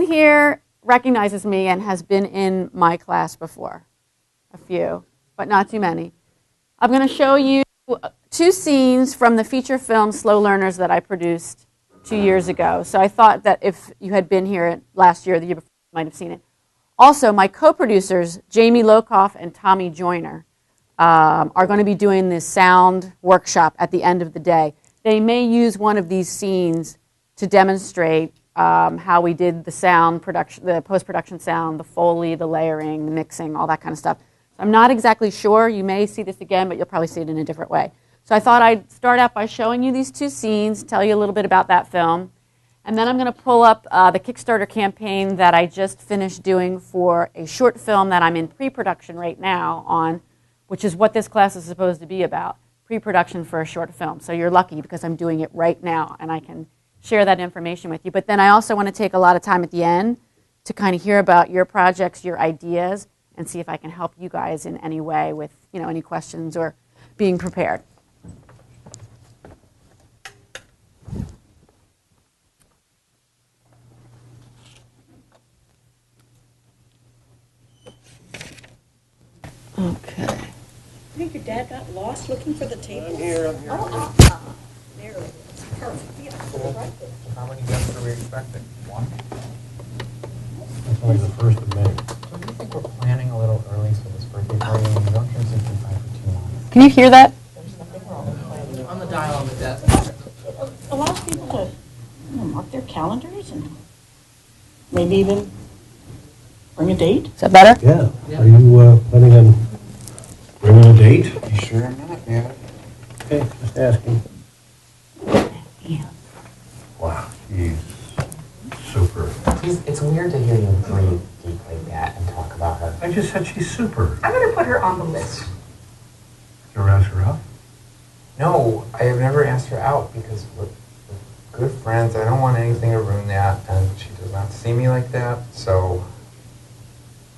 here recognizes me and has been in my class before. A few, but not too many. I'm going to show you 2 scenes from the feature film Slow Learners that I produced 2 years ago. So I thought that if you had been here last year or the year before, you might have seen it. Also, my co-producers, Jamie Lokoff and Tommy Joyner, are going to be doing this sound workshop at the end of the day. They may use one of these scenes to demonstrate how we did the sound production, the post-production sound, the Foley, the layering, the mixing, all that kind of stuff. So I'm not exactly sure. You may see this again, but you'll probably see it in a different way. So I thought I'd start out by showing you these 2 scenes, tell you a little bit about that film, and then I'm going to pull up the Kickstarter campaign that I just finished doing for a short film that I'm in pre-production right now on, which is what this class is supposed to be about, pre-production for a short film. So you're lucky because I'm doing it right now, and I can share that information with you. But then I also want to take a lot of time at the end to kind of hear about your projects, your ideas, and see if I can help you guys in any way with, you know, any questions or being prepared. Okay. I think your dad got lost looking for the table. I'm here. Oh, there it is. Perfect. Yeah, right there. How many guests are we expecting? 1? It's only the 1st of May. So do you think we're planning a little early for this birthday party? We don't turn 65 for too long. Can you hear that? There's nothing wrong with planning. On the dial on the desk. Allows people to mark their calendars and maybe even bring a date. Is that better? Yeah. Yeah. Are you planning on bringing a date? You sure or not, man? Okay, just asking. Yeah. Wow, he's super. It's weird to hear you breathe deep like that and talk about her. I just said she's super. I'm going to put her on the list. You ever ask her out? No, I have never asked her out because we're good friends. I don't want anything to ruin that, and she does not see me like that, so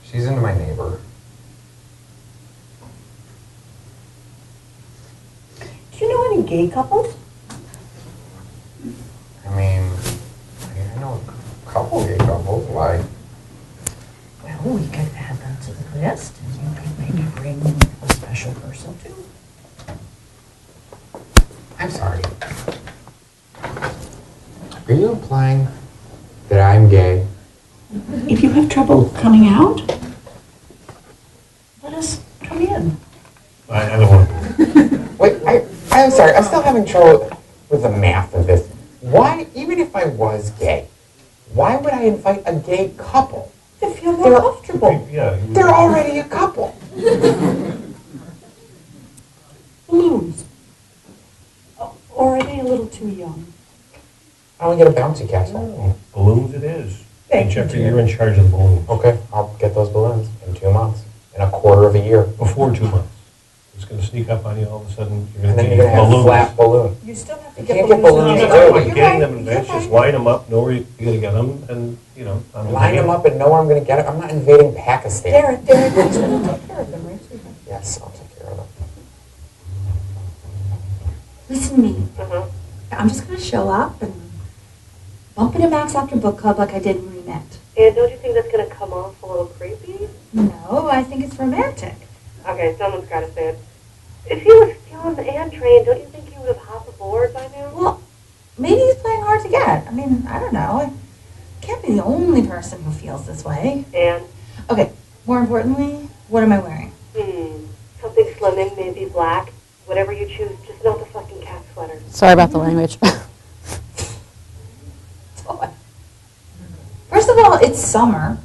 she's into my neighbor. Do you know any gay couples? I mean, I know a couple gay couples. Why? Well, we could add them to the list, and you could maybe bring a special person too. I'm sorry. Are you implying that I'm gay? If you have trouble coming out, let us come in. I don't want to. Wait, I'm sorry. I'm still having trouble with the math of this. Why, even if I was gay, why would I invite a gay couple? To feel more comfortable. Yeah. They're already a couple. Balloons. Or are they a little too young? I want to get a bouncy castle. Balloons it is. Thank And you, Jeffrey, dear. you're in charge of the balloons. Okay, I'll get those balloons in 2 months. In a quarter of a year. Before 2 months. It's going to sneak up on you all of a sudden. You're And going then to you're get going to have a balloons. flat balloon. You still have to You get can't get balloons. balloons You're too. not like You're getting right, them in you're advance. Just right. line them up, know where you're going to get them, and, you know. on the Line day. them up and know where I'm going to get it. I'm not invading Pakistan. Derek, who's going to take care of them, right, sweetheart? Yes, I'll take care of them. Listen to me. I'm just going to show up and bump into Max after book club like I did when we met. And don't you think that's going to come off a little creepy? No, I think it's romantic. Okay, someone's got to say it. If he was stealing the Ann train, don't you think he would have hopped aboard by now? Well, maybe he's playing hard to get. I mean, I don't know. I can't be the only person who feels this way. And, Okay, more importantly, what am I wearing? something slimming, maybe black. Whatever you choose, just not the fucking cat sweater. Sorry about the language. First of all, it's summer.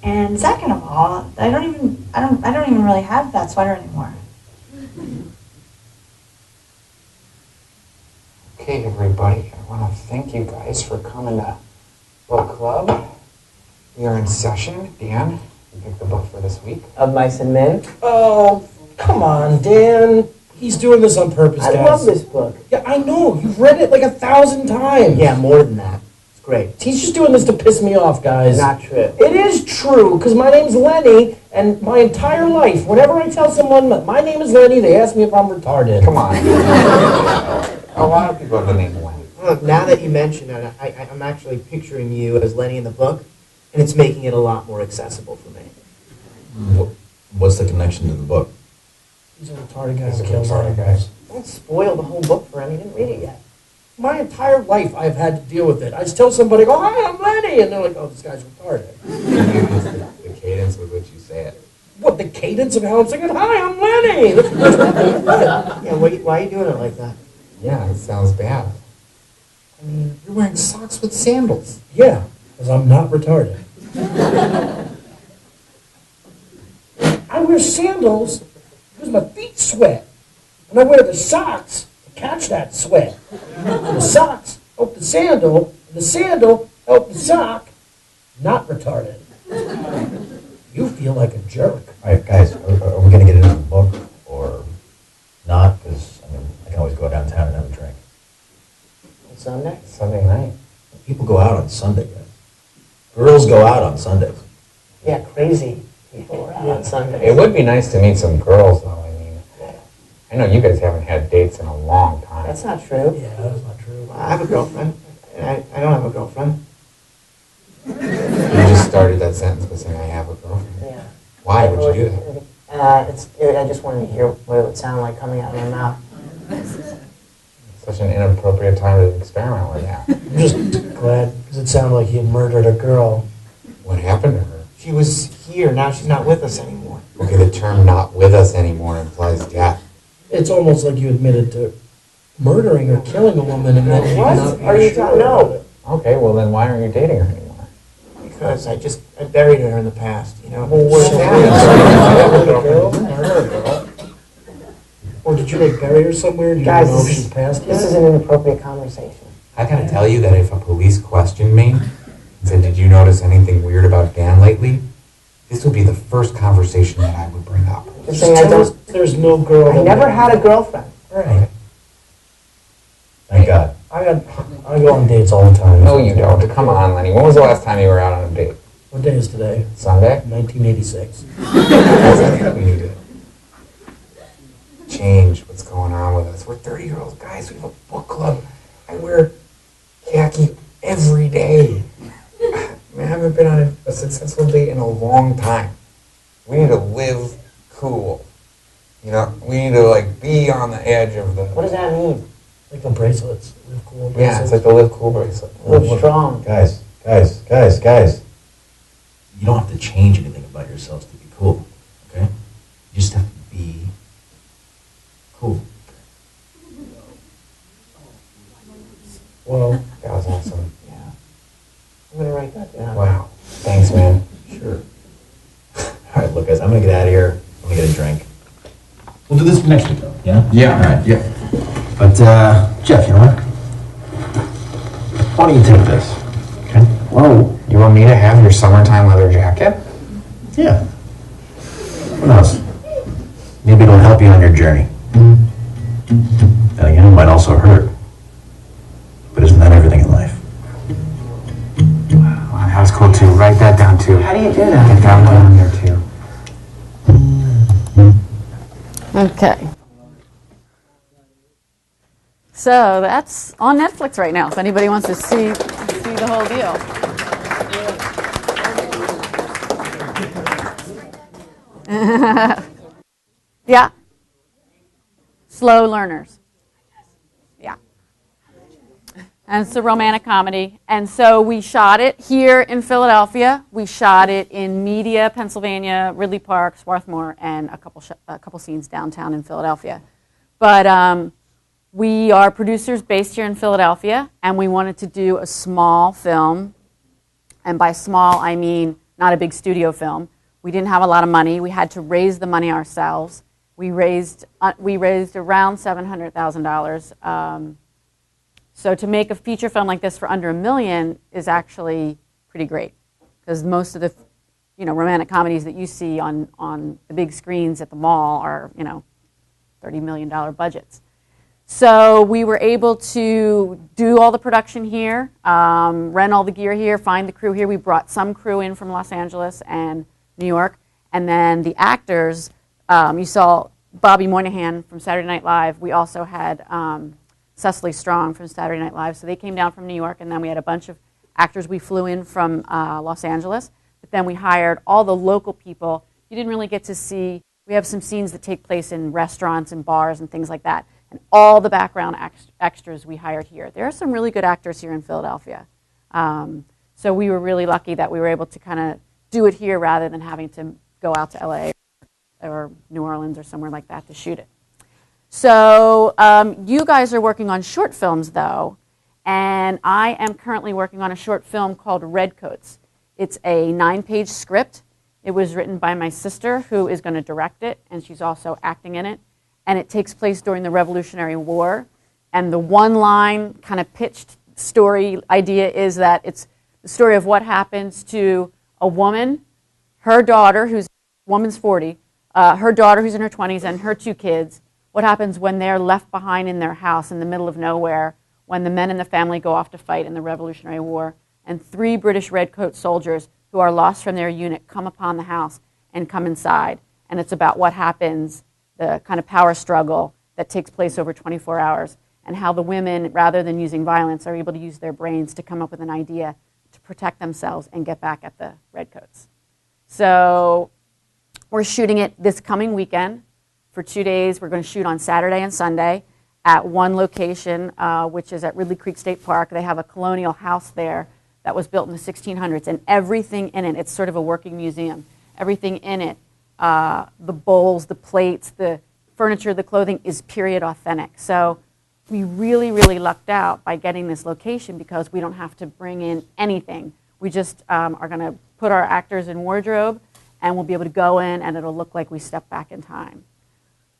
And second of all, I don't even really have that sweater anymore. Okay, everybody, I want to thank you guys for coming to book club. We are in session. Dan, you picked the book for this week. Of Mice and Men. Oh, come on, Dan. He's doing this on purpose, I guys. love this book. Yeah, I know. You've read it like 1,000 times. Yeah, more than that. It's great. He's just doing this to piss me off, guys. Not true. It is true, because my name's Lenny, and my entire life, whenever I tell someone that my name is Lenny, they ask me if I'm retarded. Come on. A lot of people have the name Lenny. Look, now that you mention it, I'm actually picturing you as Lenny in the book. and it's making it a lot more accessible for me. What's the connection to the book? He's a retarded guy He's who a kills retarded animals. Don't spoil the whole book for him. He didn't read it yet. My entire life, I've had to deal with it. I just tell somebody, "Oh, hi, I'm Lenny," and they're like, "Oh, this guy's retarded." The cadence with which you say it. What, the cadence of how I'm singing? Hi, I'm Lenny. Yeah, why are you doing it like that? Yeah, it sounds bad. I mean, you're wearing socks with sandals. Yeah, because I'm not retarded. I wear sandals because my feet sweat, and I wear the socks to catch that sweat. The socks help the sandal help the sock. Not retarded. You feel like a jerk. All right, guys, are we going to get into the book or not? Because, I mean, I can always go downtown and have a drink. On Sunday? Sunday night. People go out on Sunday, guys. Girls go out on Sundays. Yeah, crazy people are out on Sunday. It would be nice to meet some girls, though. I mean, I know you guys haven't had dates in a long time. That's not true. Yeah, that's not true. I have a girlfriend. And I don't have a girlfriend. You just started that sentence by saying, I have a girlfriend. Yeah. Why would you do that? I just wanted to hear what it would sound like coming out of my mouth. Such an inappropriate time to experiment with that. I'm just glad, because it sounded like he had murdered a girl. What happened to her? She was here. Now she's not with us anymore. Okay, the term not with us anymore implies death. It's almost like you admitted to murdering or killing a woman and then What not being are you sure talking? about No. it. Okay, well then why aren't you dating her anymore? Because I buried her in the past, you know? Well, where's So- that? Or did you like bury her somewhere and you Guys, don't know if this she's passed yet? This is an inappropriate conversation. I gotta tell you that if a police questioned me and said, did you notice anything weird about Dan lately? This would be the first conversation that I would bring up. Just saying I don't. There's no girl. I that never would- had a girlfriend. Right. Thank God. I go on dates all the time. No, you don't. Come on, Lenny. When was the last time you were out on a date? What day is today? Sunday? 1986. I think we need to change what's going on with us. We're 30-year-old guys. We have a book club. I wear khaki every day. I haven't been on a successful date in a long time. We need to live cool. You know, we need to like be on the edge of the. What does that mean? Like the bracelets. Live cool bracelets. Yeah, it's like the live cool bracelet. Live strong. Guys. You don't have to change anything about yourselves to be cool, okay? You just have to be cool. Well, That was awesome. Yeah. I'm gonna write that down. Wow. Thanks, man. Sure. All right, look, guys, I'm gonna get out of here. I'm gonna get a drink. We'll do this next week, though, yeah? Yeah. All right, yeah. But, Jeff, you know what? Why don't you take this, okay? Whoa. You want me to have your summertime leather jacket? Yeah. Who knows? Maybe it'll help you on your journey. And again, it might also hurt. But isn't that everything in life? Wow, that was cool too. Write that down too. How do you do that? Get that one on there too. Okay. So that's on Netflix right now. If anybody wants to see the whole deal. Yeah. Slow learners. Yeah. And it's a romantic comedy. And so we shot it here in Philadelphia. We shot it in Media, Pennsylvania, Ridley Park, Swarthmore, and a couple scenes downtown in Philadelphia. But we are producers based here in Philadelphia, and we wanted to do a small film. And by small, I mean not a big studio film. We didn't have a lot of money. We had to raise the money ourselves. We raised around $700,000. So to make a feature film like this for under $1 million is actually pretty great, because most of the, romantic comedies that you see on the big screens at the mall are, $30 million budgets. So we were able to do all the production here, rent all the gear here, find the crew here. We brought some crew in from Los Angeles and New York, and then the actors. You saw Bobby Moynihan from Saturday Night Live. We also had Cecily Strong from Saturday Night Live. So they came down from New York, and then we had a bunch of actors we flew in from Los Angeles, but then we hired all the local people. You didn't really get to see, we have some scenes that take place in restaurants and bars and things like that. And all the background extras we hired here. There are some really good actors here in Philadelphia. So we were really lucky that we were able to kind of do it here rather than having to go out to LA or New Orleans or somewhere like that to shoot it. So you guys are working on short films though, and I am currently working on a short film called Redcoats. It's a 9-page script. It was written by my sister, who is going to direct it, and she's also acting in it. And it takes place during the Revolutionary War. And the one-line kind of pitched story idea is that it's the story of what happens to a woman, her daughter, woman's 40, her daughter who's in her 20s, and her 2 kids. What happens when they're left behind in their house in the middle of nowhere, when the men in the family go off to fight in the Revolutionary War, and 3 British Redcoat soldiers who are lost from their unit come upon the house and come inside. And it's about what happens, the kind of power struggle that takes place over 24 hours, and how the women, rather than using violence, are able to use their brains to come up with an idea to protect themselves and get back at the Redcoats. So we're shooting it this coming weekend for 2 days. We're going to shoot on Saturday and Sunday at one location, which is at Ridley Creek State Park. They have a colonial house there that was built in the 1600s, and everything in it, it's sort of a working museum, everything in it, the bowls, the plates, the furniture, the clothing is period authentic. So we really, really lucked out by getting this location because we don't have to bring in anything. We just are going to put our actors in wardrobe, and we'll be able to go in, and it'll look like we stepped back in time.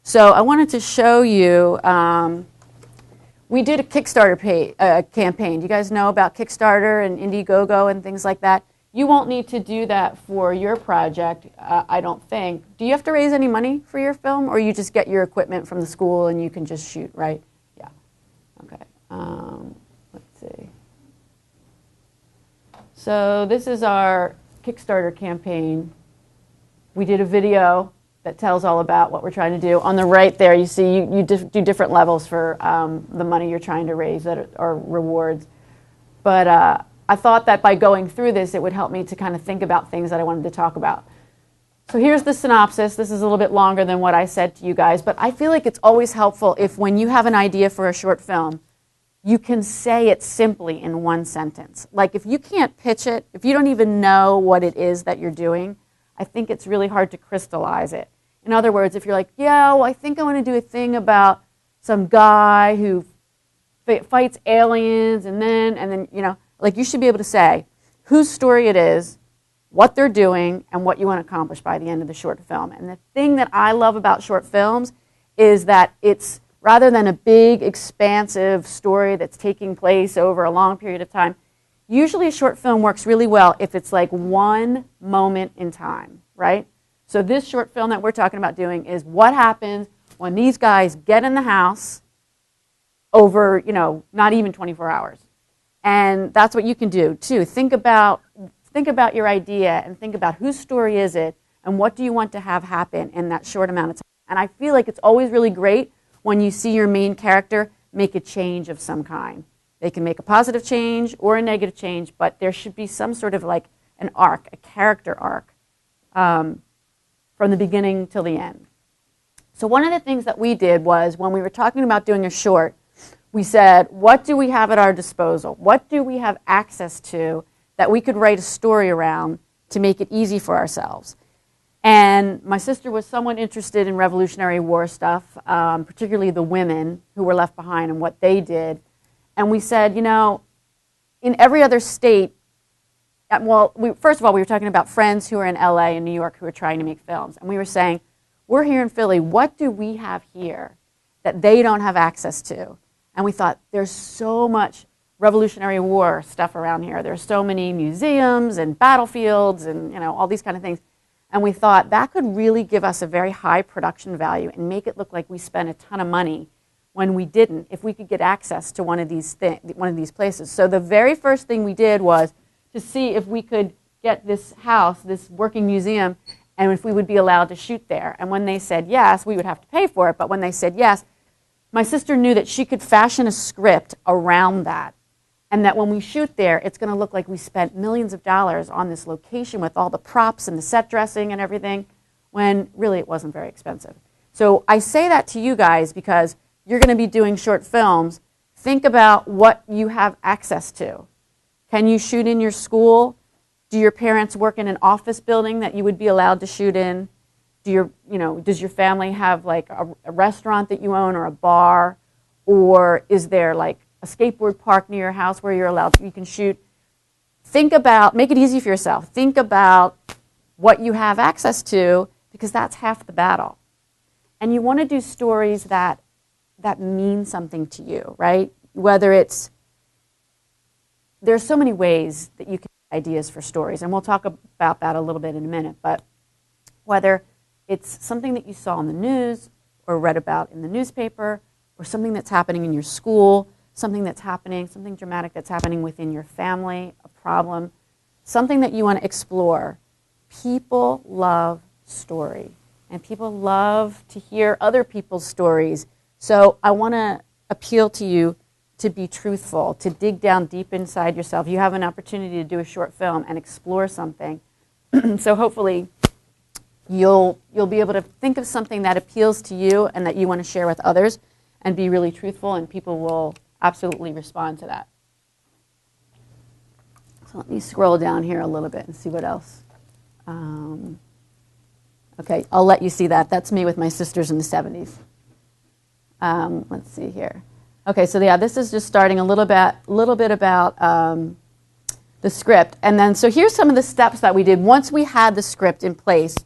So I wanted to show you, we did a Kickstarter campaign. Do you guys know about Kickstarter and Indiegogo and things like that? You won't need to do that for your project, I don't think. Do you have to raise any money for your film, or you just get your equipment from the school and you can just shoot, right? Yeah. Okay. Let's see. So this is our Kickstarter campaign. We did a video that tells all about what we're trying to do. On the right there, you see you do different levels for the money you're trying to raise that are rewards. But I thought that by going through this, it would help me to kind of think about things that I wanted to talk about. So here's the synopsis. This is a little bit longer than what I said to you guys, but I feel like it's always helpful if when you have an idea for a short film, you can say it simply in one sentence. Like if you can't pitch it, if you don't even know what it is that you're doing, I think it's really hard to crystallize it. In other words, if you're like, yeah, well, I think I want to do a thing about some guy who fights aliens and then, you know, like you should be able to say whose story it is, what they're doing, and what you want to accomplish by the end of the short film. And the thing that I love about short films is that it's, rather than a big, expansive story that's taking place over a long period of time, usually a short film works really well if it's like one moment in time, right? So this short film that we're talking about doing is what happens when these guys get in the house over, you know, not even 24 hours. And that's what you can do too. Think about your idea and think about whose story is it and what do you want to have happen in that short amount of time. And I feel like it's always really great when you see your main character make a change of some kind. They can make a positive change or a negative change, but there should be some sort of like an arc, a character arc, from the beginning till the end. So one of the things that we did was when we were talking about doing a short, we said, what do we have at our disposal? What do we have access to that we could write a story around to make it easy for ourselves? And my sister was somewhat interested in Revolutionary War stuff, particularly the women who were left behind and what they did. And we said, you know, in every other state, well, first of all, we were talking about friends who are in LA and New York who are trying to make films. And we were saying, we're here in Philly. What do we have here that they don't have access to? And we thought, there's so much Revolutionary War stuff around here. There's so many museums and battlefields and, you know, all these kind of things. And we thought that could really give us a very high production value and make it look like we spent a ton of money when we didn't, if we could get access to one of these places. So the very first thing we did was to see if we could get this house, this working museum, and if we would be allowed to shoot there. And when they said yes, we would have to pay for it, but when they said yes, my sister knew that she could fashion a script around that. and that when we shoot there, it's going to look like we spent millions of dollars on this location with all the props and the set dressing and everything, when really it wasn't very expensive. So I say that to you guys because you're going to be doing short films. Think about what you have access to. Can you shoot in your school? Do your parents work in an office building that you would be allowed to shoot in? Does your family have like a restaurant that you own or a bar? Or is there like a skateboard park near your house where you can shoot? Think about, make it easy for yourself. Think about what you have access to, because that's half the battle. And you want to do stories that mean something to you, right? Whether it's, there's so many ways that you can get ideas for stories, and we'll talk about that a little bit in a minute, but whether it's something that you saw in the news or read about in the newspaper, or something that's happening in your school, something dramatic that's happening within your family, a problem, something that you want to explore. People love story, and people love to hear other people's stories. So I want to appeal to you to be truthful, to dig down deep inside yourself. You have an opportunity to do a short film and explore something. So hopefully you'll be able to think of something that appeals to you and that you want to share with others, and be really truthful, and people will absolutely respond to that. So let me scroll down here a little bit and see what else. Okay, I'll let you see that. That's me with my sisters in the 70s. Let's see here. Okay, so yeah, this is just starting a little bit about the script. And then, so here's some of the steps that we did. Once we had the script in place,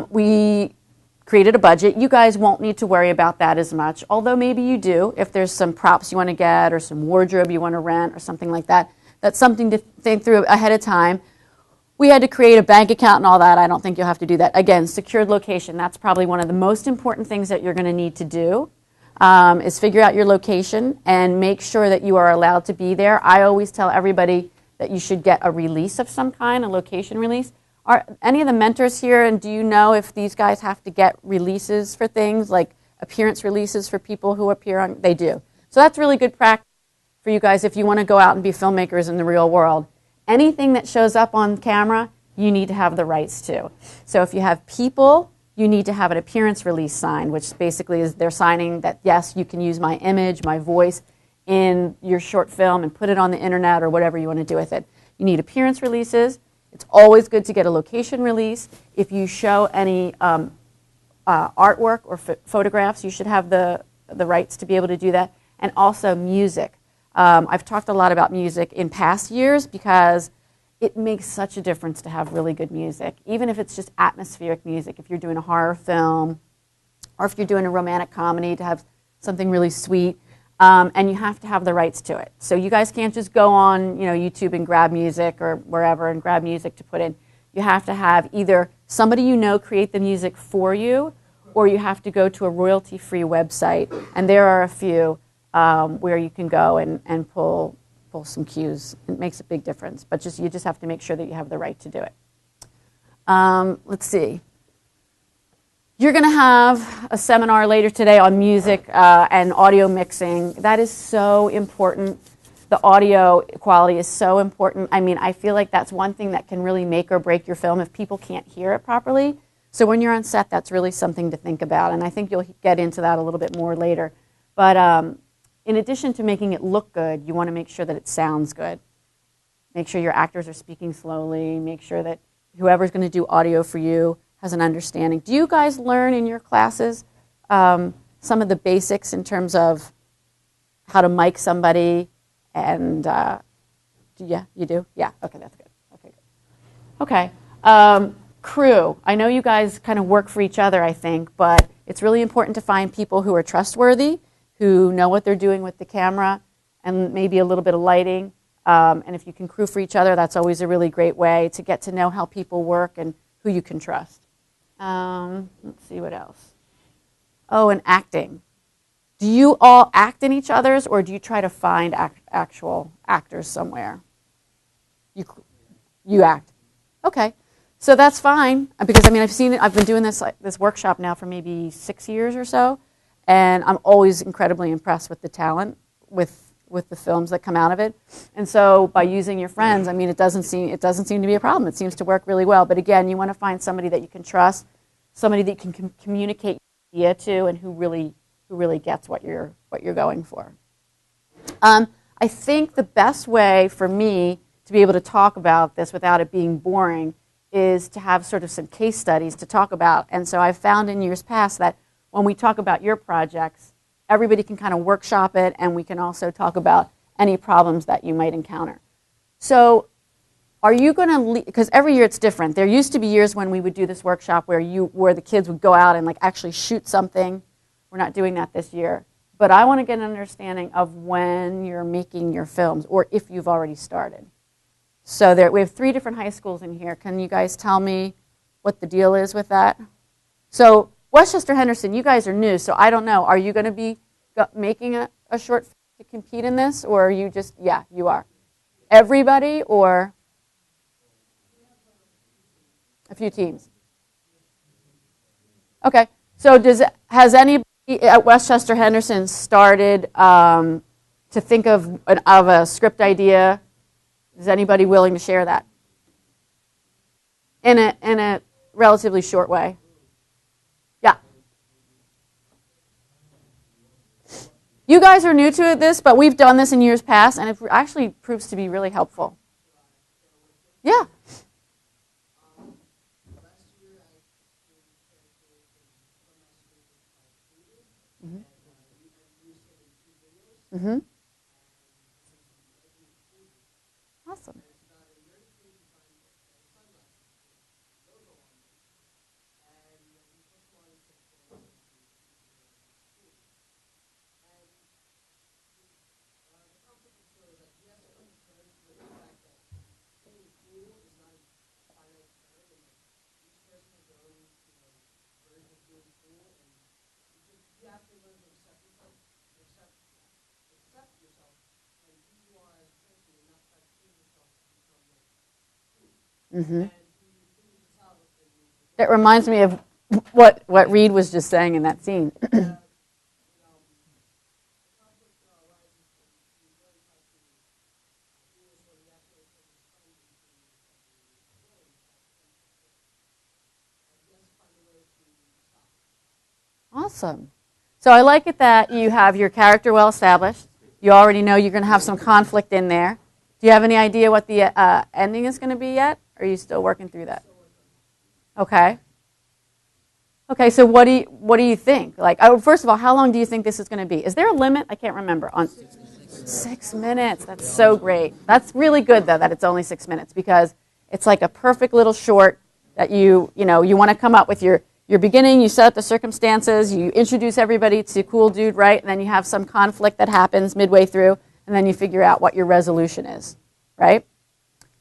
we created a budget. You guys won't need to worry about that as much, although maybe you do. If there's some props you want to get or some wardrobe you want to rent or something like that, that's something to think through ahead of time. We had to create a bank account and all that. I don't think you'll have to do that. Again, secured location. That's probably one of the most important things that you're going to need to do, is figure out your location and make sure that you are allowed to be there. I always tell everybody that you should get a release of some kind, a location release. Are any of the mentors here, and do you know if these guys have to get releases for things, like appearance releases for people who appear on? They do. So that's really good practice for you guys if you want to go out and be filmmakers in the real world. Anything that shows up on camera, you need to have the rights to. So if you have people, you need to have an appearance release signed, which basically is they're signing that, yes, you can use my image, my voice in your short film and put it on the internet or whatever you want to do with it. You need appearance releases. It's always good to get a location release. If you show any artwork or photographs, you should have the rights to be able to do that. And also music. I've talked a lot about music in past years because it makes such a difference to have really good music, even if it's just atmospheric music. If you're doing a horror film or if you're doing a romantic comedy, to have something really sweet. And you have to have the rights to it. So you guys can't just go on, YouTube and grab music or wherever and grab music to put in. You have to have either somebody create the music for you, or you have to go to a royalty-free website. And there are a few where you can go and pull some cues. It makes a big difference. But you just have to make sure that you have the right to do it. Let's see. You're going to have a seminar later today on music and audio mixing. That is so important. The audio quality is so important. I mean, I feel like that's one thing that can really make or break your film if people can't hear it properly. So when you're on set, that's really something to think about. And I think you'll get into that a little bit more later. But in addition to making it look good, you want to make sure that it sounds good. Make sure your actors are speaking slowly. Make sure that whoever's going to do audio for you has an understanding. Do you guys learn in your classes some of the basics in terms of how to mic somebody? And yeah, you do? Yeah, okay, that's good. Okay, good. Okay, crew. I know you guys kind of work for each other, I think, but it's really important to find people who are trustworthy, who know what they're doing with the camera, and maybe a little bit of lighting. And if you can crew for each other, that's always a really great way to get to know how people work and who you can trust. Let's see what else. Oh, and acting. Do you all act in each other's, or do you try to find actual actors somewhere? You act. Okay, so that's fine, because I mean I've been doing this workshop now for maybe 6 years or so, and I'm always incredibly impressed with the talent with with the films that come out of it. And so by using your friends, I mean, it doesn't seem to be a problem. It seems to work really well. But again, you want to find somebody that you can trust, somebody that you can communicate your idea to, and who really gets what you're going for. I think the best way for me to be able to talk about this without it being boring is to have sort of some case studies to talk about. And so I've found in years past that when we talk about your projects, everybody can kind of workshop it, and we can also talk about any problems that you might encounter. So are you going to, because every year it's different. There used to be years when we would do this workshop where the kids would go out and like actually shoot something. We're not doing that this year. But I want to get an understanding of when you're making your films, or if you've already started. So we have 3 different high schools in here. Can you guys tell me what the deal is with that? So Westchester Henderson, you guys are new, so I don't know. Are you going to be making a short film to compete in this, or are you just, yeah, you are. Everybody, or a few teams? Okay, so has anybody at Westchester Henderson started to think of a script idea? Is anybody willing to share that in a relatively short way? Yeah. You guys are new to this, but we've done this in years past, and it actually proves to be really helpful. Yeah. Mm-hmm. Awesome. Mm-hmm. That reminds me of what Reed was just saying in that scene. Awesome. So I like it that you have your character well established. You already know you're going to have some conflict in there. Do you have any idea what the ending is going to be yet? Or are you still working through that? Okay. Okay, so what do you think? Like, first of all, how long do you think this is going to be? Is there a limit? I can't remember. On 6 minutes. That's so great. That's really good, though, that it's only 6 minutes, because it's like a perfect little short that you want to come up with your beginning, you set up the circumstances, you introduce everybody to cool dude, right? And then you have some conflict that happens midway through, and then you figure out what your resolution is, right?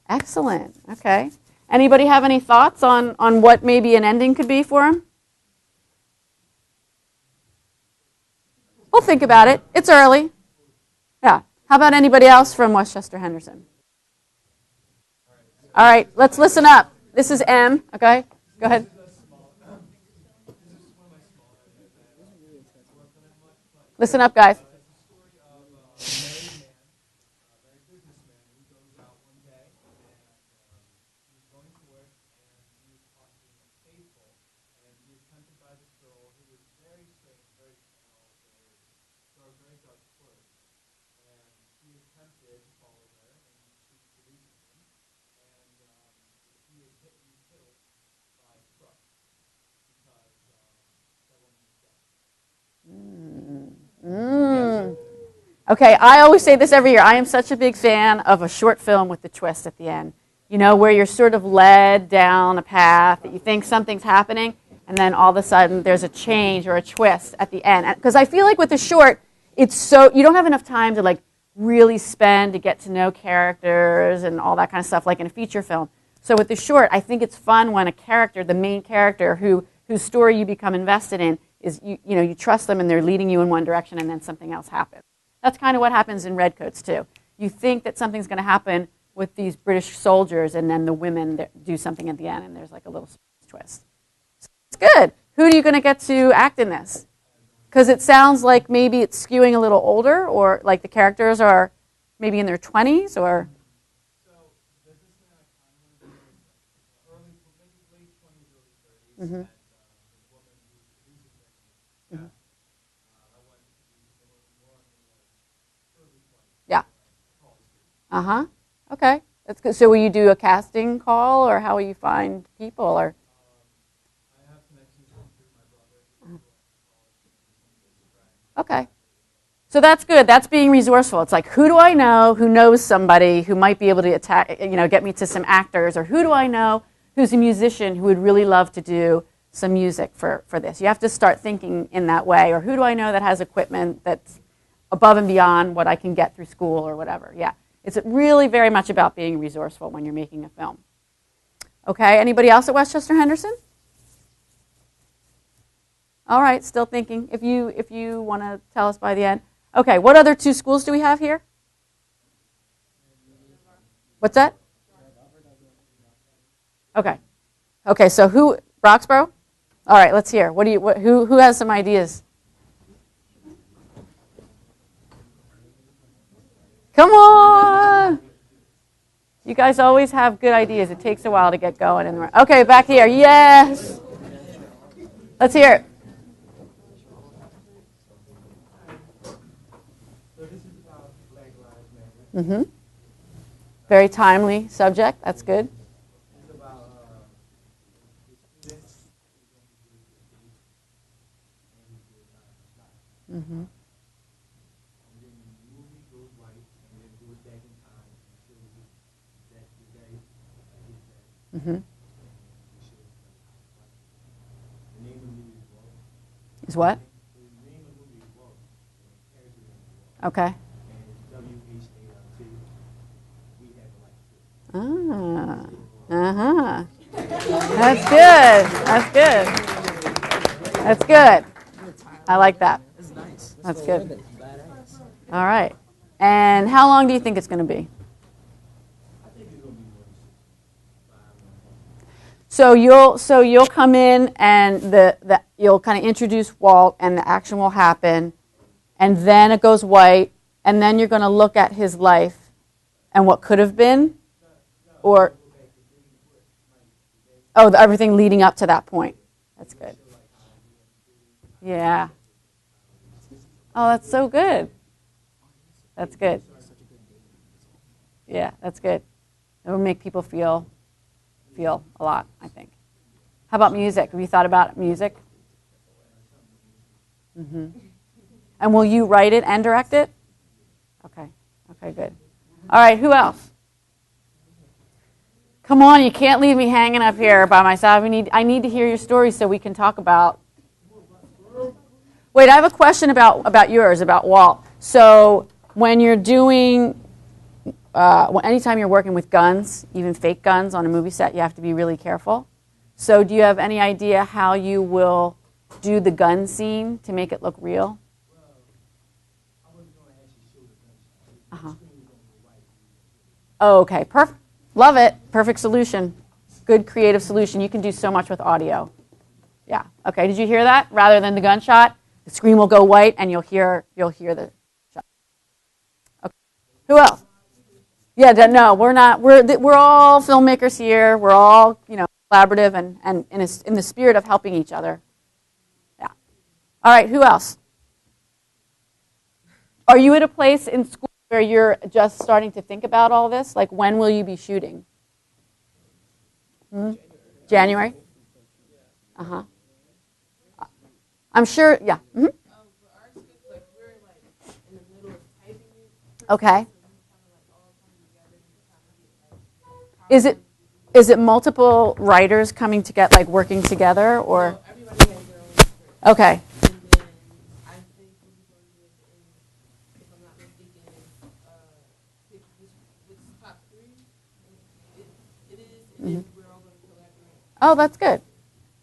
Excellent. Okay. Anybody have any thoughts on what maybe an ending could be for him? We'll think about it. It's early. Yeah. How about anybody else from Westchester Henderson? All right. Let's listen up. This is M. Okay. Go ahead. Listen up, guys. Okay, I always say this every year. I am such a big fan of a short film with the twist at the end. You know, where you're sort of led down a path that you think something's happening, and then all of a sudden there's a change or a twist at the end. Because I feel like with the short, it's so, you don't have enough time to like really spend to get to know characters and all that kind of stuff like in a feature film. So with the short, I think it's fun when a character, the main character whose story you become invested in, is you trust them and they're leading you in one direction, and then something else happens. That's kind of what happens in Redcoats too. You think that something's going to happen with these British soldiers, and then the women do something at the end, and there's like a little twist. So it's good. Who are you going to get to act in this? Because it sounds like maybe it's skewing a little older, or like the characters are maybe in their 20s, or. Mm-hmm. Mm-hmm. Yeah. Uh-huh. Okay. That's good. So will you do a casting call, or how will you find people, or? Okay. So that's good. That's being resourceful. It's like, who do I know who knows somebody who might be able to get me to some actors, or who do I know who's a musician who would really love to do some music for this? You have to start thinking in that way. Or who do I know that has equipment that's above and beyond what I can get through school or whatever? Yeah. It's really very much about being resourceful when you're making a film. Okay. Anybody else at Westchester Henderson? All right. Still thinking. If you want to tell us by the end. Okay, what other two schools do we have here? What's that? Okay. Okay, so who, Roxborough? All right, let's hear. Who has some ideas? Come on. You guys always have good ideas. It takes a while to get going. Okay, back here. Yes. Let's hear it. Mm-hmm. Very timely subject. That's good. Mm-hmm. Mm-hmm. Is what? Okay. Ah, uh-huh. That's good. That's good. That's good. I like that. That's good. All right. And how long do you think it's going to be? So you'll come in and you'll kind of introduce Walt and the action will happen, and then it goes white, and then you're going to look at his life and what could have been. Or, everything leading up to that point. That's good. Yeah. Oh, that's so good. That's good. Yeah, that's good. It will make people feel a lot, I think. How about music? Have you thought about music? Mm-hmm. And will you write it and direct it? Okay. Okay, good. All right, who else? Come on, you can't leave me hanging up here by myself. I need to hear your story so we can talk about. Wait, I have a question about yours, about Walt. So when you're doing, anytime you're working with guns, even fake guns on a movie set, you have to be really careful. So do you have any idea how you will do the gun scene to make it look real? Uh-huh. Oh, okay, perfect. Love it. Perfect solution. Good creative solution. You can do so much with audio. Yeah. Okay. Did you hear that? Rather than the gunshot, the screen will go white, and you'll hear the shot. Okay. Who else? Yeah. No, we're not. We're all filmmakers here. We're all collaborative and in the spirit of helping each other. Yeah. All right. Who else? Are you at a place in school where you're just starting to think about all this? Like, when will you be shooting? January? Uh-huh. I'm sure, yeah. Mm-hmm. Okay. Is it multiple writers coming to get, like, working together, or? Okay. Mm-hmm. Oh, that's good.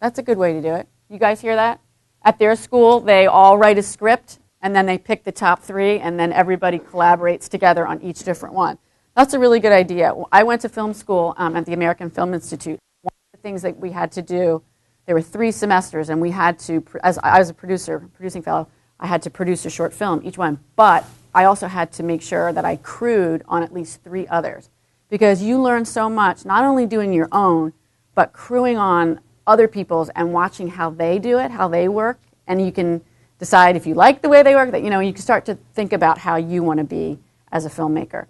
That's a good way to do it. You guys hear that? At their school, they all write a script, and then they pick the top 3, and then everybody collaborates together on each different one. That's a really good idea. I went to film school at the American Film Institute. One of the things that we had to do, there were 3 semesters, and we had to, as I was a producing fellow, I had to produce a short film, each one. But I also had to make sure that I crewed on at least 3 others. Because you learn so much, not only doing your own, but crewing on other people's and watching how they do it, how they work. And you can decide if you like the way they work, that you can start to think about how you want to be as a filmmaker.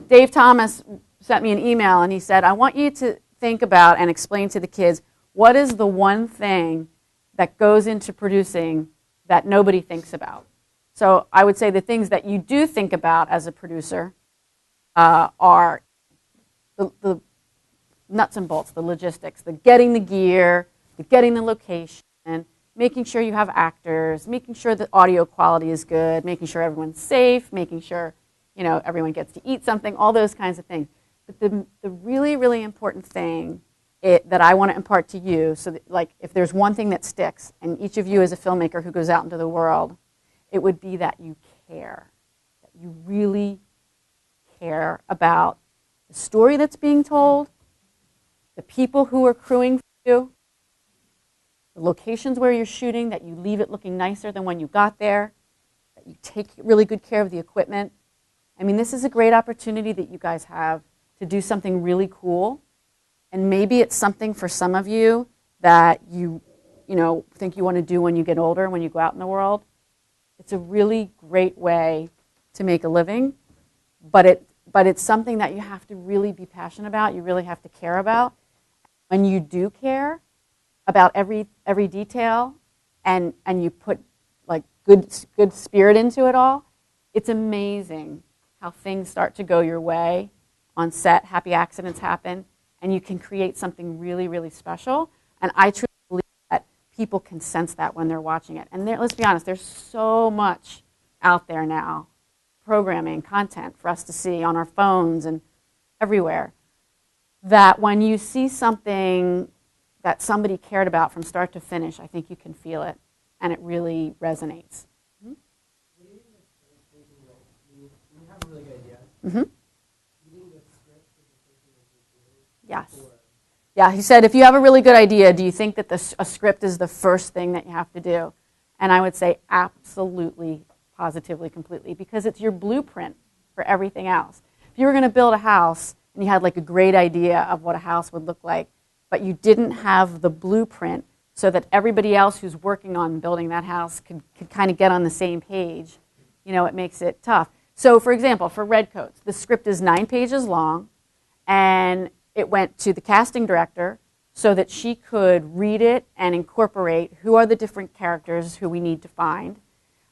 Dave Thomas sent me an email and he said, I want you to think about and explain to the kids what is the one thing that goes into producing that nobody thinks about. So I would say the things that you do think about as a producer are the nuts and bolts, the logistics, the getting the gear, the getting the location, making sure you have actors, making sure the audio quality is good, making sure everyone's safe, making sure everyone gets to eat something, all those kinds of things. But the really, really important thing that I want to impart to you, so that, like, if there's one thing that sticks, and each of you as a filmmaker who goes out into the world, it would be that you care, that you really care about the story that's being told, the people who are crewing for you, the locations where you're shooting, that you leave it looking nicer than when you got there, that you take really good care of the equipment. I mean, this is a great opportunity that you guys have to do something really cool. And maybe it's something for some of you that you think you want to do when you get older, when you go out in the world. It's a really great way to make a living, but it's something that you have to really be passionate about. You really have to care about. When you do care about every detail, and you put like good spirit into it all, it's amazing how things start to go your way on set. Happy accidents happen, and you can create something really, really special. And I truly believe that people can sense that when they're watching it. And let's be honest, there's so much out there now, programming, content for us to see on our phones and everywhere, that when you see something that somebody cared about from start to finish, I think you can feel it, and it really resonates. Mm-hmm. You have a really good idea. Mm-hmm. Yes. Yeah, he said, if you have a really good idea, do you think that a script is the first thing that you have to do? And I would say absolutely, positively, completely, because it's your blueprint for everything else. If you were going to build a house and you had like a great idea of what a house would look like, but you didn't have the blueprint so that everybody else who's working on building that house could kind of get on the same page, it makes it tough. So for example, for Redcoats, the script is 9 pages long, and it went to the casting director so that she could read it and incorporate who are the different characters who we need to find.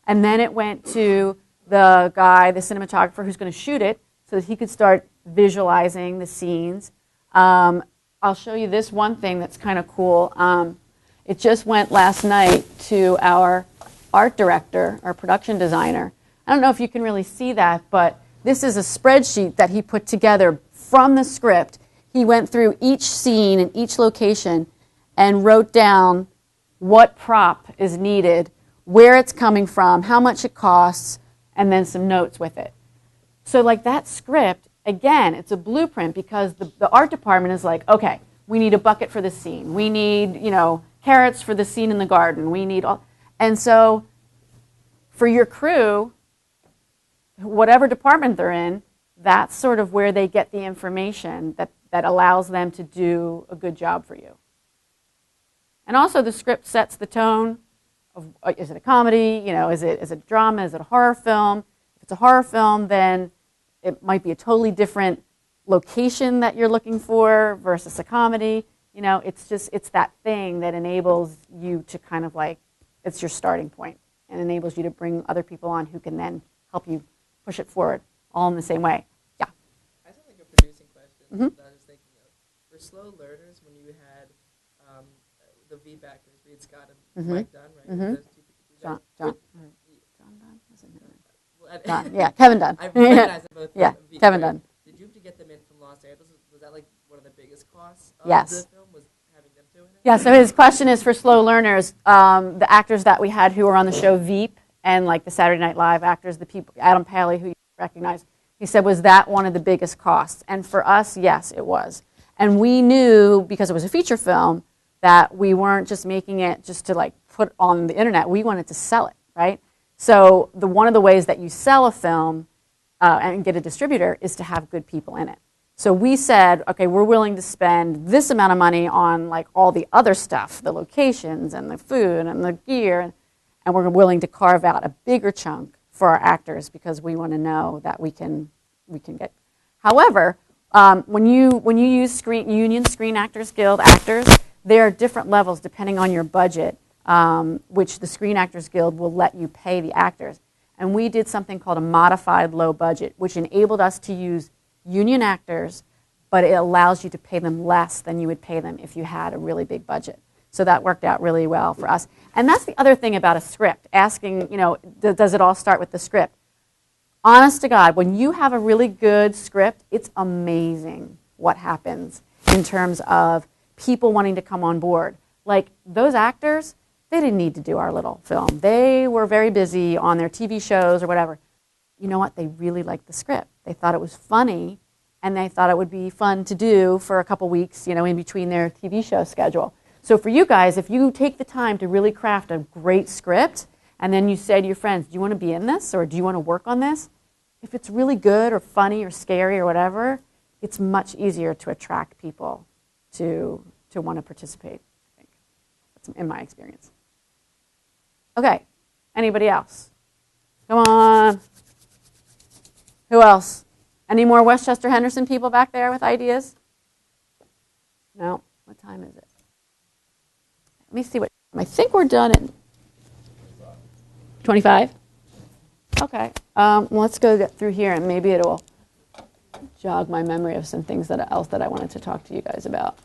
And then it went to the guy, the cinematographer, who's going to shoot it so that he could start visualizing the scenes. I'll show you this one thing that's kind of cool. It just went last night to our art director, our production designer. I don't know if you can really see that, but this is a spreadsheet that he put together from the script. He went through each scene and each location and wrote down what prop is needed, where it's coming from, how much it costs, and then some notes with it. So like that script, again, it's a blueprint, because the art department is like, okay, we need a bucket for this scene. We need, carrots for the scene in the garden. We need all. And so for your crew, whatever department they're in, that's sort of where they get the information that allows them to do a good job for you. And also the script sets the tone of, is it a comedy? Is it a drama? Is it a horror film? If it's a horror film, then it might be a totally different location that you're looking for versus a comedy. It's that thing that enables you to kind of like, it's your starting point, and enables you to bring other people on who can then help you push it forward, all in the same way. Yeah? I just have like a producing question that I was thinking of. For slow learners, when you had the V backers, Reed Scott and Mike Dunn, right? Mm-hmm. Those two John Dunn? Wasn't it? Dunn. Yeah, Kevin Dunn. I recognize them both. Yeah, V, Kevin right? Dunn. Did you have to get them in from Los Angeles? Was that like one of the biggest costs of Yes. the film? Was having them two in it? Yeah, so his question is for slow learners, the actors that we had who were on the show Veep and like the Saturday Night Live actors, the people, Adam Paley, who you recognize, he said, was that one of the biggest costs? And for us, yes, it was. And we knew, because it was a feature film, that we weren't just making it just to like put on the internet. We wanted to sell it, right? So one of the ways that you sell a film and get a distributor is to have good people in it. So we said, okay, we're willing to spend this amount of money on like all the other stuff, the locations and the food and the gear, and we're willing to carve out a bigger chunk for our actors because we want to know that we can get. However, when you use Union Screen Actors Guild actors, there are different levels depending on your budget, which the Screen Actors Guild will let you pay the actors. And we did something called a modified low budget, which enabled us to use union actors, but it allows you to pay them less than you would pay them if you had a really big budget. So that worked out really well for us. And that's the other thing about a script, asking, does it all start with the script? Honest to God, when you have a really good script, it's amazing what happens in terms of people wanting to come on board. Like those actors, they didn't need to do our little film. They were very busy on their TV shows or whatever. You know what? They really liked the script. They thought it was funny, and they thought it would be fun to do for a couple weeks, in between their TV show schedule. So for you guys, if you take the time to really craft a great script, and then you say to your friends, do you want to be in this, or do you want to work on this? If it's really good or funny or scary or whatever, it's much easier to attract people to want to participate, I think. That's in my experience. Okay, anybody else? Come on. Who else? Any more Westchester Henderson people back there with ideas? No? What time is it? Let me see what, I think we're done at 25? Okay, well, let's go get through here and maybe it will jog my memory of some things else that I wanted to talk to you guys about.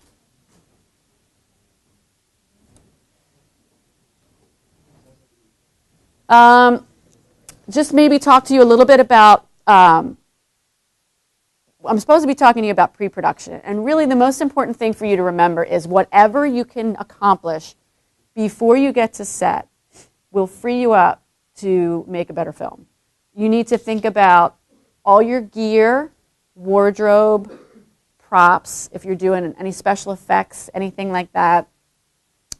Just maybe talk to you a little bit about, I'm supposed to be talking to you about pre-production. And really the most important thing for you to remember is whatever you can accomplish before you get to set will free you up to make a better film. You need to think about all your gear, wardrobe, props, if you're doing any special effects, anything like that.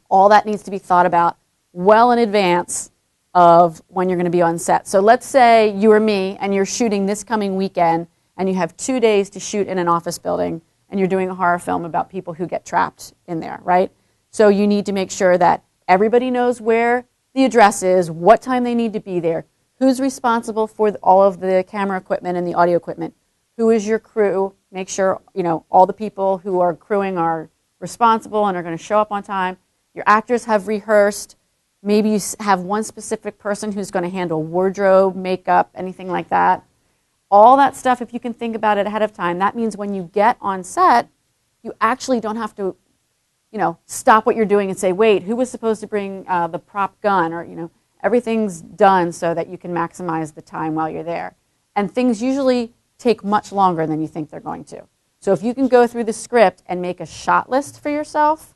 All that needs to be thought about well in advance of when you're going to be on set. So let's say you or me and you're shooting this coming weekend and you have 2 days to shoot in an office building and you're doing a horror film about people who get trapped in there, right? So you need to make sure that everybody knows where the address is, what time they need to be there, who's responsible for all of the camera equipment and the audio equipment, who is your crew, make sure all the people who are crewing are responsible and are going to show up on time. Your actors have rehearsed. Maybe you have one specific person who's going to handle wardrobe, makeup, anything like that. All that stuff, if you can think about it ahead of time, that means when you get on set, you actually don't have to, stop what you're doing and say, wait, who was supposed to bring the prop gun? Or, everything's done so that you can maximize the time while you're there. And things usually take much longer than you think they're going to. So if you can go through the script and make a shot list for yourself,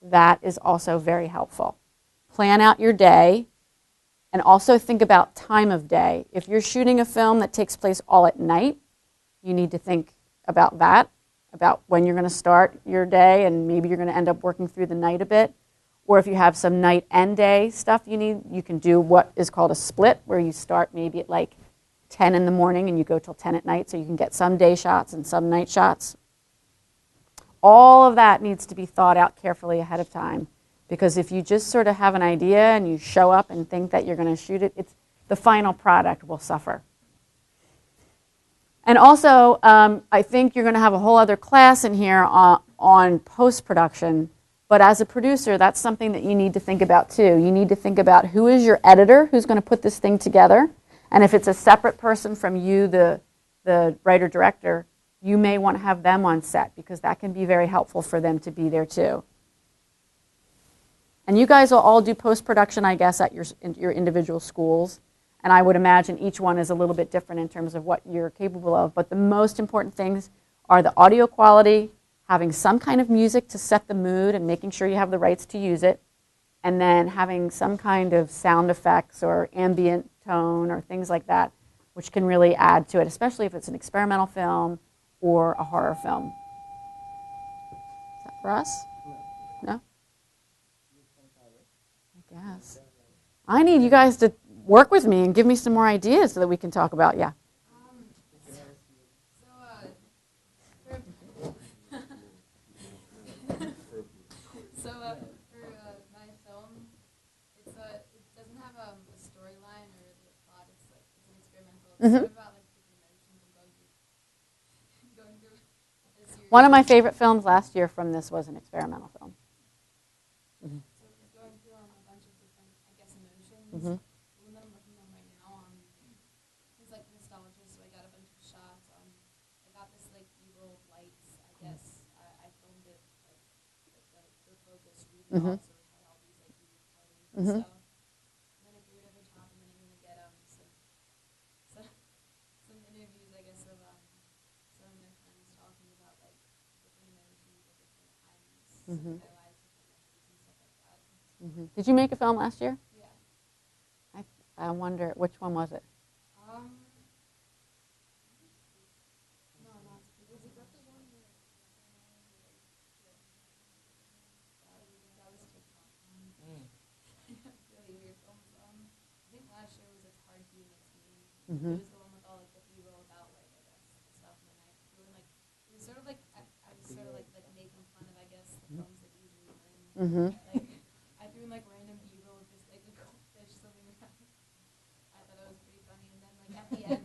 that is also very helpful. Plan out your day, and also think about time of day. If you're shooting a film that takes place all at night, you need to think about that, about when you're going to start your day, and maybe you're going to end up working through the night a bit. Or if you have some night and day stuff you can do what is called a split, where you start maybe at like 10 in the morning and you go till 10 at night, so you can get some day shots and some night shots. All of that needs to be thought out carefully ahead of time. Because if you just sort of have an idea and you show up and think that you're going to shoot it, the final product will suffer. And also, I think you're going to have a whole other class in here on post-production. But as a producer, that's something that you need to think about too. You need to think about who is your editor, who's going to put this thing together. And if it's a separate person from you, the writer-director, you may want to have them on set because that can be very helpful for them to be there too. And you guys will all do post-production, I guess, at your individual schools. And I would imagine each one is a little bit different in terms of what you're capable of. But the most important things are the audio quality, having some kind of music to set the mood and making sure you have the rights to use it, and then having some kind of sound effects or ambient tone or things like that, which can really add to it, especially if it's an experimental film or a horror film. Is that for us? No? I I need you guys to work with me and give me some more ideas so that we can talk about, yeah. So for my film, it doesn't have a storyline or really a plot. It's an experimental. It's sort of about like different emotions and going through a series. One of my favorite films last year from this was an experimental film. So it's going through a bunch of different, I guess, emotions. Mm-hmm. The one that I'm working on right now is like nostalgia. So I got a bunch of shots. I got this like B-roll lights. I guess I filmed it like the focus really Mm-hmm. well. So it had all these like weird colors and Mm-hmm. stuff. And then I threw it over top, and then I'm gonna get some interviews, I guess, of some of my friends talking about like different emotions at different times Mm-hmm. in their lives, different memories and stuff like that. Mm-hmm. Did you make a film last year? Yeah. I wonder, which one was it? No, not was it that the one where that was TikTok. Really weird films. I think last year was It's Hard to Be Next to Me. Mm-hmm. It was the one with all like the B-roll about like I guess the stuff, and then I threw in like it was sort of like I was sort of like making fun of I guess the films that usually win. Mm-hmm. Like I threw in like random B-roll of just like a goldfish swimming around. I thought it was pretty funny, and then like at the end,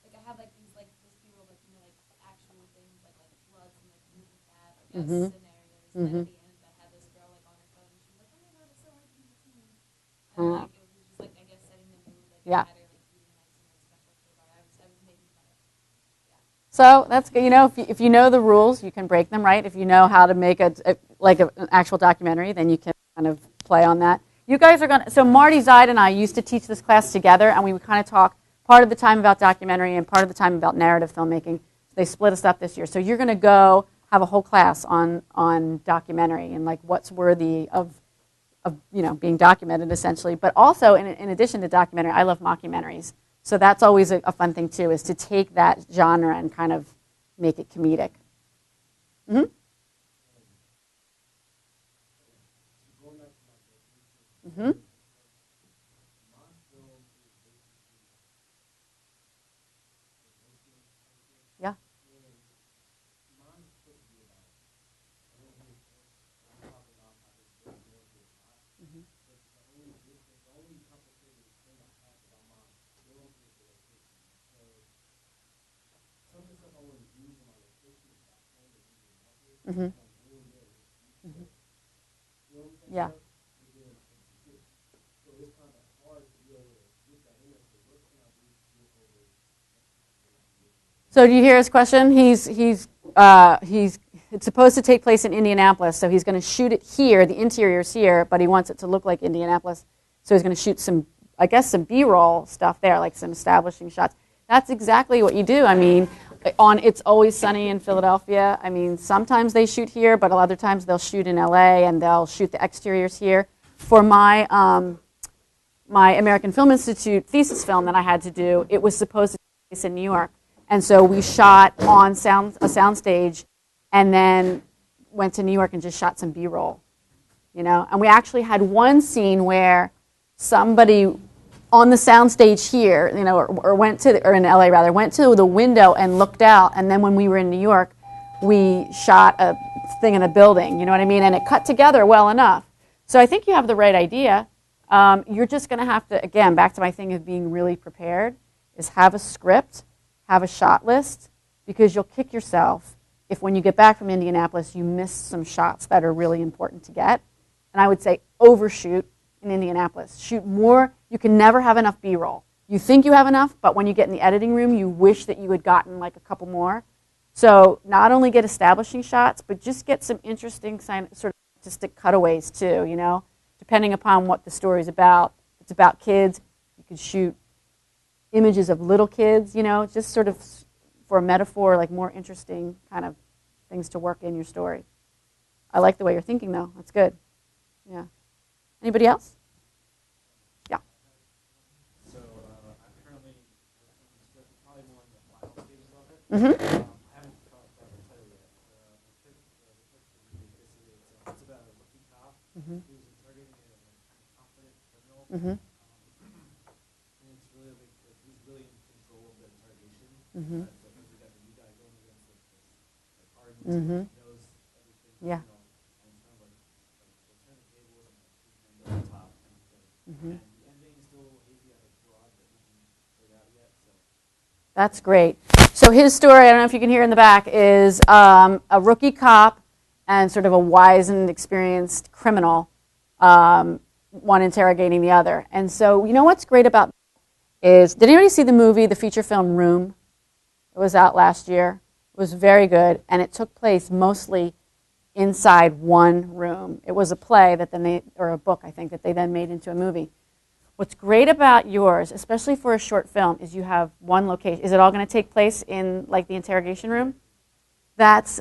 like I had like these like this B-roll like like actual things like floods and like really bad I guess Mm-hmm. scenarios, and then at the end I had this girl like on her phone, and she was like, oh my god, it's so hard to be next to me, and like it was just like I guess setting the mood, like Yeah. I had her like eating like some like special food bar. I was making fun of. So that's good. You know, if you know the rules, you can break them, right? If you know how to make an actual documentary, then you can kind of play on that. You guys are going to, so Marty Zeid and I used to teach this class together, and we would kind of talk part of the time about documentary and part of the time about narrative filmmaking. So they split us up this year. So you're going to go have a whole class on documentary and like what's worthy of being documented essentially. But also, in addition to documentary, I love mockumentaries. So that's always a fun thing too, is to take that genre and kind of make it comedic. Mm-hmm. Mm-hmm. Yeah. Mm-hmm. Mm-hmm. Yeah. So do you hear his question? It's supposed to take place in Indianapolis, so he's going to shoot it here. The interior's here, but he wants it to look like Indianapolis. So he's going to shoot some B-roll stuff there, like some establishing shots. That's exactly what you do. I mean, on It's Always Sunny in Philadelphia, I mean, sometimes they shoot here, but other times they'll shoot in LA and they'll shoot the exteriors here. For my my American Film Institute thesis film that I had to do, it was supposed to take place in New York. And so we shot on a soundstage and then went to New York and just shot some B-roll, And we actually had one scene where somebody on the soundstage here, or in LA rather, went to the window and looked out. And then when we were in New York, we shot a thing in a building, you know what I mean? And it cut together well enough. So I think you have the right idea. You're just going to have to, again, back to my thing of being really prepared, is have a script, have a shot list, because you'll kick yourself if when you get back from Indianapolis you miss some shots that are really important to get. And I would say overshoot in Indianapolis. Shoot more. You can never have enough B-roll. You think you have enough, but when you get in the editing room, you wish that you had gotten like a couple more. So not only get establishing shots, but just get some interesting sort of artistic cutaways too, depending upon what the story's about. If it's about kids, you could shoot images of little kids, just sort of for a metaphor, like more interesting kind of things to work in your story. I like the way you're thinking, though. That's good. Yeah. Anybody else? Yeah. So I'm currently working on the script, probably more in the final stages of it. Mm-hmm. I haven't got the title yet. The pitch is it's about a rookie cop who's interrogating a kind of confident criminal. Mm-hmm. Mm-hmm. Sometimes we got the new guy going against the hardened, Mm-hmm. knows everything, Yeah. you know, and it's kind of like they turn the tables and like keep them on top kind of thing. Mm-hmm. And the ending is still a little hazy out of broad that isn't played out yet, so. That's great. So his story, I don't know if you can hear in the back, is a rookie cop and sort of a wise and experienced criminal, one interrogating the other. And so, you know what's great about is, did anybody see the movie, the feature film Room? It was out last year. It was very good, and it took place mostly inside one room. It was a play that then they, or a book, I think, that they then made into a movie. What's great about yours, especially for a short film, is you have one location. Is it all going to take place in, like, the interrogation room? That's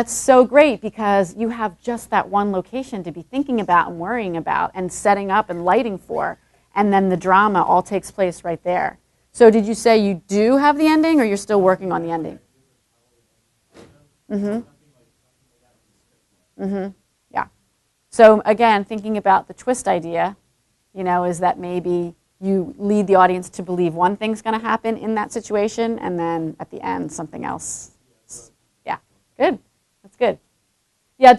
so great because you have just that one location to be thinking about and worrying about and setting up and lighting for, and then the drama all takes place right there. So did you say you do have the ending, or you're still working on the ending? Mm-hmm. Mm-hmm. Yeah. So again, thinking about the twist idea, you know, is that maybe you lead the audience to believe one thing's going to happen in that situation, and then at the end, something else. Yeah, good. That's good. Yeah,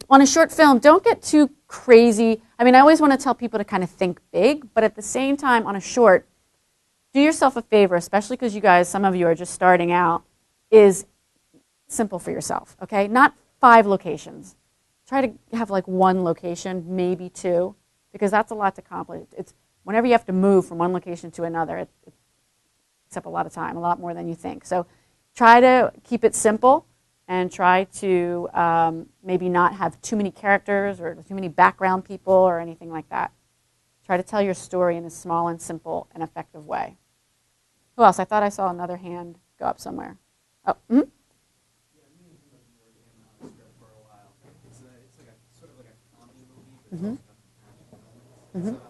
on a short film, don't get too crazy. I mean, I always want to tell people to kind of think big, but at the same time, on a short, do yourself a favor, especially because you guys, some of you are just starting out, is simple for yourself, okay? Not 5 locations. Try to have like one location, maybe 2, because that's a lot to accomplish. It's whenever you have to move from one location to another, it takes up a lot of time, a lot more than you think. So try to keep it simple and try to maybe not have too many characters or too many background people or anything like that. Try to tell your story in a small and simple and effective way. Who else? I thought I saw another hand go up somewhere. Oh, mm-hmm. Yeah, me and him have been working on a script for a while. It's like a sort of like a comedy movie, but it's also got some action elements.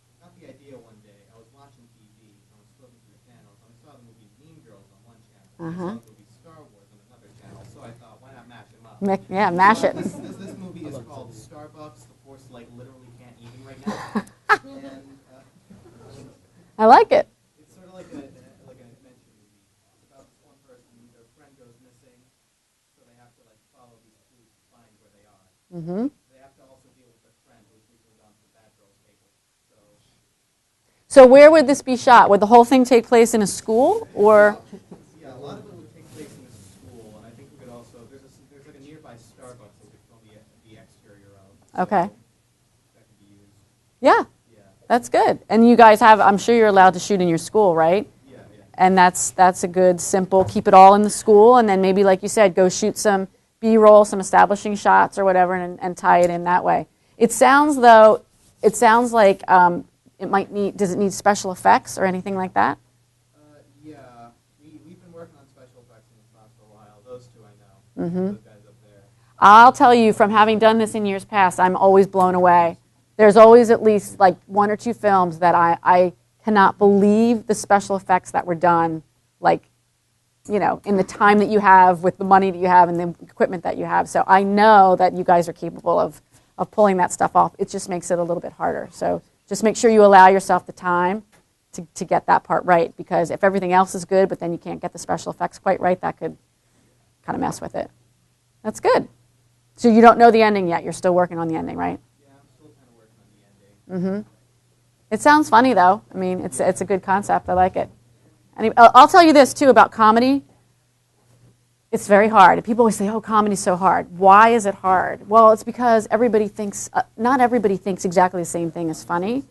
It's got the idea one day. I was watching TV and I was flipping through the channels and I saw the movie Mean Girls on one channel. And I saw the movie Star Wars on another channel. So I thought, why not mash them up? Yeah, mash it. This movie is called Starbucks. The Force like literally can't even right now. And I like it. it's sort of like an adventure movie. It's about this one person, their friend goes missing, so they have to like follow these clues to find where they are. Mm-hmm. They have to also deal with their friend who's recently gone to the bad girls' table. So where would this be shot? Would the whole thing take place in a school, or? Yeah, a lot of it would take place in a school, and I think we could also there's like a nearby Starbucks that we could film the exterior of. So Okay. that could be used. Yeah, that's good. And you guys have, I'm sure you're allowed to shoot in your school, right? Yeah. And that's a good, simple, keep it all in the school, and then maybe, like you said, go shoot some B-roll, some establishing shots or whatever, and tie it in that way. It sounds like it might need, does it need special effects or anything like that? Yeah, we've been working on special effects in the class for a while. Those two I know. Mm-hmm. Those guys up there. I'll tell you, from having done this in years past, I'm always blown away. There's always at least like 1 or 2 films that I cannot believe the special effects that were done, like, you know, in the time that you have, with the money that you have, and the equipment that you have. So I know that you guys are capable of pulling that stuff off. It just makes it a little bit harder. So just make sure you allow yourself the time to get that part right, because if everything else is good, but then you can't get the special effects quite right, that could kind of mess with it. That's good. So you don't know the ending yet. You're still working on the ending, right? Yeah, I'm still kind of working on the ending. Mm-hmm. It sounds funny, though. I mean, it's a good concept. I like it. And I'll tell you this, too, about comedy. It's very hard. People always say, oh, comedy's so hard. Why is it hard? Well, it's because everybody thinks, not everybody thinks exactly the same thing as funny.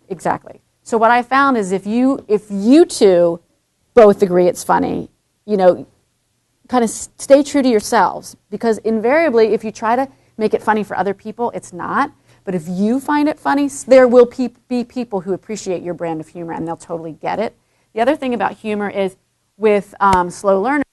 Exactly. So what I found is if you two both agree it's funny, you know, kind of stay true to yourselves. Because invariably, if you try to make it funny for other people, it's not. But if you find it funny, there will be people who appreciate your brand of humor, and they'll totally get it. The other thing about humor is with slow learners,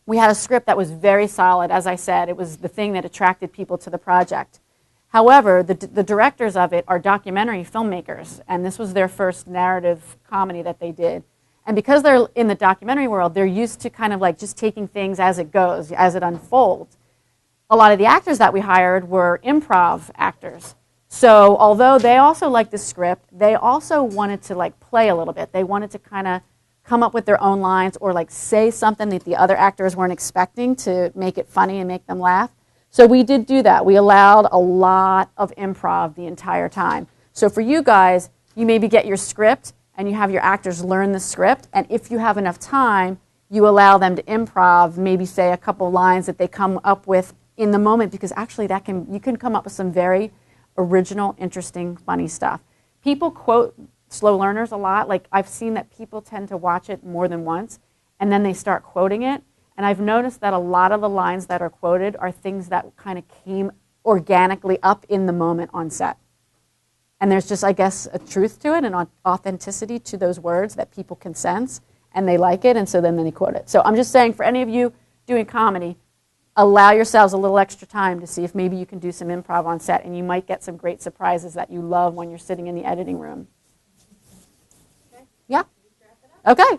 we had a script that was very solid. As I said, it was the thing that attracted people to the project. However, the directors of it are documentary filmmakers, and this was their first narrative comedy that they did. And because they're in the documentary world, they're used to kind of like just taking things as it goes, as it unfolds. A lot of the actors that we hired were improv actors. So although they also liked the script, they also wanted to like play a little bit. They wanted to kind of come up with their own lines or like say something that the other actors weren't expecting to make it funny and make them laugh. So we did do that. We allowed a lot of improv the entire time. So for you guys, you maybe get your script and you have your actors learn the script, and if you have enough time, you allow them to improv, maybe say a couple lines that they come up with in the moment, because actually you can come up with some very original, interesting, funny stuff. People quote slow learners a lot. Like I've seen that people tend to watch it more than once, and then they start quoting it. And I've noticed that a lot of the lines that are quoted are things that kind of came organically up in the moment on set. And there's just, I guess, a truth to it, an authenticity to those words that people can sense, and they like it, and so then they quote it. So I'm just saying, for any of you doing comedy, allow yourselves a little extra time to see if maybe you can do some improv on set, and you might get some great surprises that you love when you're sitting in the editing room. Okay. Yeah? Okay.